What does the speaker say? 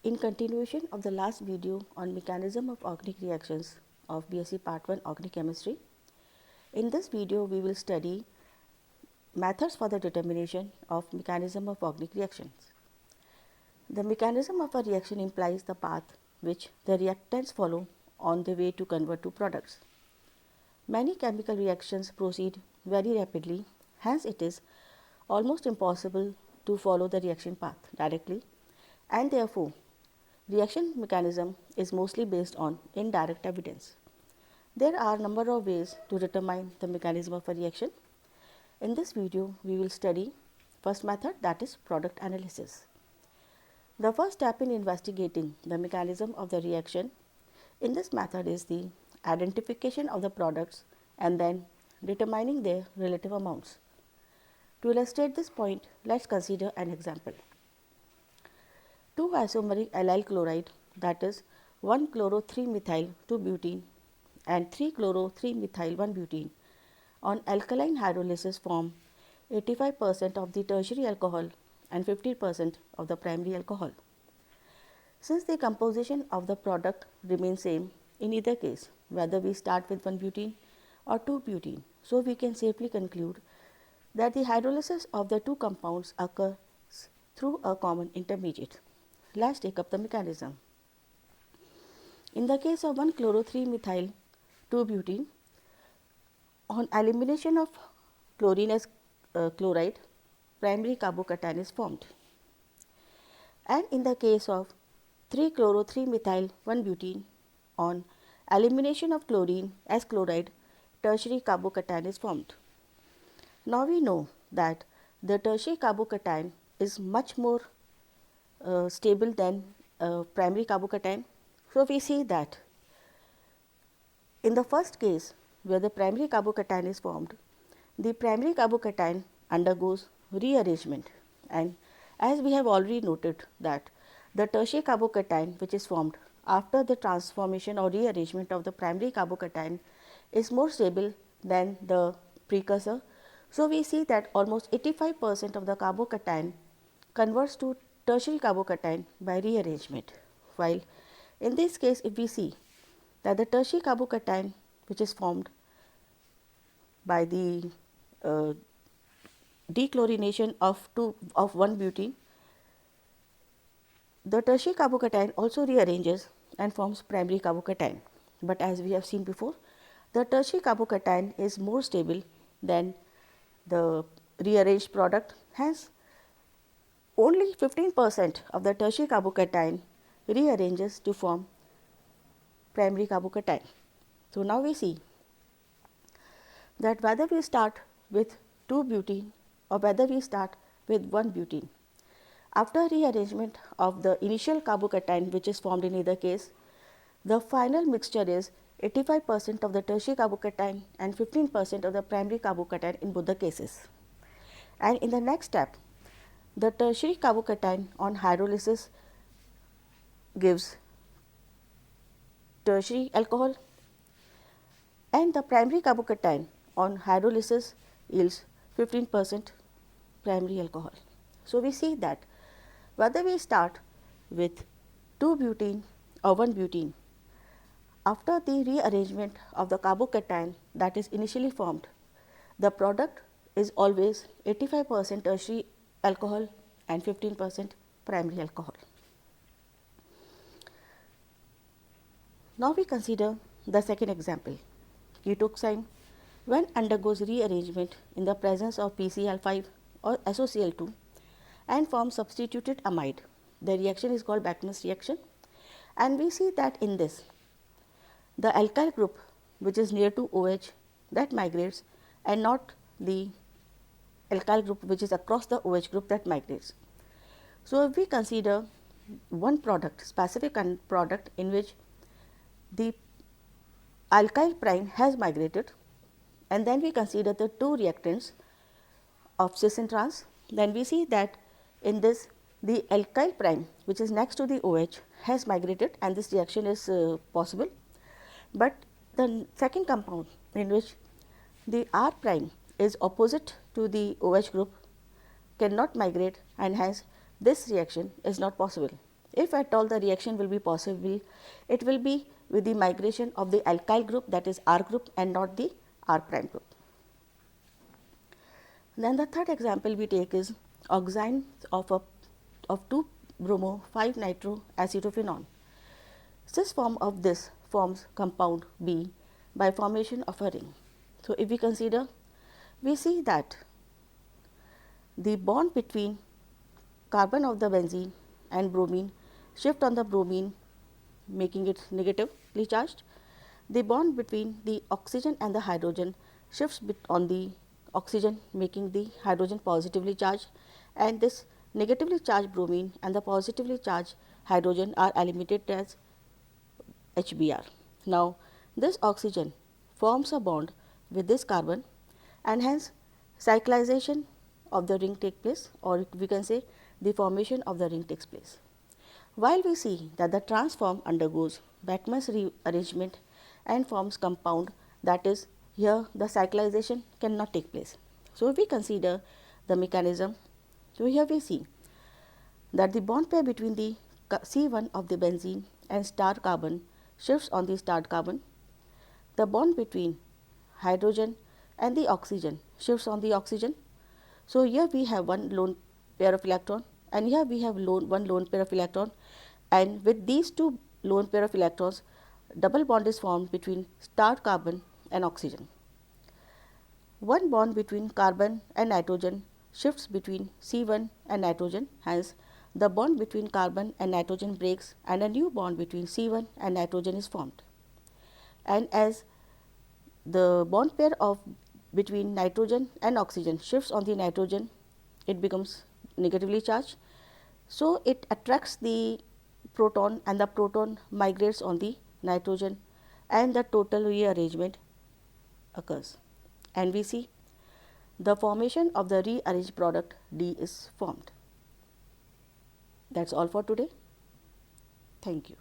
In continuation of the last video on mechanism of organic reactions of BSc Part 1 Organic Chemistry, in this video we will study methods for the determination of mechanism of organic reactions. The mechanism of a reaction implies the path which the reactants follow on the way to convert to products. Many chemical reactions proceed very rapidly, hence it is almost impossible to follow the reaction path directly, and therefore reaction mechanism is mostly based on indirect evidence. There are a number of ways to determine the mechanism of a reaction. In this video, we will study first method, that is product analysis. The first step in investigating the mechanism of the reaction in this method is the identification of the products and then determining their relative amounts. To illustrate this point, let us consider an example. 2 isomeric allyl chloride, that is 1-chloro-3-methyl-2-butene and 3-chloro-3-methyl-1-butene on alkaline hydrolysis form 85% of the tertiary alcohol and 50% of the primary alcohol. Since the composition of the product remains same in either case, whether we start with 1-butene or 2-butene, so we can safely conclude that the hydrolysis of the two compounds occurs through a common intermediate. Let us take up the mechanism. In the case of 1-chloro-3-methyl-2-butene, on elimination of chlorine as chloride, primary carbocation is formed. And in the case of 3-chloro-3-methyl-1-butene, on elimination of chlorine as chloride, tertiary carbocation is formed. Now we know that the tertiary carbocation is much more stable than primary carbocation. So we see that in the first case where the primary carbocation is formed, the primary carbocation undergoes rearrangement, and as we have already noted that the tertiary carbocation which is formed after the transformation or rearrangement of the primary carbocation is more stable than the precursor. So we see that almost 85% of the carbocation converts to tertiary carbocation by rearrangement, while in this case if we see that the tertiary carbocation which is formed by the dechlorination of 1-butene, the tertiary carbocation also rearranges and forms primary carbocation. But as we have seen before, the tertiary carbocation is more stable than the rearranged product, hence only 15% of the tertiary carbocation rearranges to form primary carbocation. So now we see that whether we start with 2-butene or whether we start with 1-butene, after rearrangement of the initial carbocation which is formed in either case, the final mixture is 85% of the tertiary carbocation and 15% of the primary carbocation in both the cases. And in the next step, the tertiary carbocation on hydrolysis gives tertiary alcohol, and the primary carbocation on hydrolysis yields 15% primary alcohol. So we see that whether we start with 2-butene or 1-butene, after the rearrangement of the carbocation that is initially formed, the product is always 85% tertiary alcohol and 15% primary alcohol. Now we consider the second example. Ketoxime, when undergoes rearrangement in the presence of PCl5 or SOCl2 and forms substituted amide, the reaction is called Beckmann's reaction, and we see that in this the alkyl group which is near to OH that migrates and not the alkyl group which is across the OH group that migrates. So if we consider one product, specific product in which the alkyl prime has migrated, and then we consider the two reactants of cis and trans, then we see that in this the alkyl prime which is next to the OH has migrated and this reaction is possible. But the second compound in which the R prime is opposite to the OH group cannot migrate, and hence this reaction is not possible. if at all the reaction will be possible, it will be with the migration of the alkyl group, that is R group, and not the R prime group. Then the third example we take is oxime of 2-bromo-5-nitroacetophenone. Cis form of this forms compound B by formation of a ring. So, if we consider, we see that the bond between carbon of the benzene and bromine shift on the bromine, making it negatively charged. The bond between the oxygen and the hydrogen shifts on the oxygen, making the hydrogen positively charged, and this negatively charged bromine and the positively charged hydrogen are eliminated as HBr. Now, this oxygen forms a bond with this carbon, and hence cyclization of the ring takes place, or we can say the formation of the ring takes place. While we see that the trans form undergoes Beckmann's rearrangement and forms compound, that is, here the cyclization cannot take place. So, if we consider the mechanism, so here we see that the bond pair between the C1 of the benzene and star carbon shifts on the star carbon. The bond between hydrogen and the oxygen shifts on the oxygen. So, here we have one lone pair of electron, and here we have one lone pair of electron, and with these two lone pair of electrons, double bond is formed between star carbon and oxygen. One bond between carbon and nitrogen shifts between C1 and nitrogen, hence the bond between carbon and nitrogen breaks and a new bond between C1 and nitrogen is formed. And as the bond pair of between nitrogen and oxygen shifts on the nitrogen, it becomes negatively charged. So, it attracts the proton, and the proton migrates on the nitrogen, and the total rearrangement occurs, and we see the formation of the rearranged product D is formed. That is all for today. Thank you.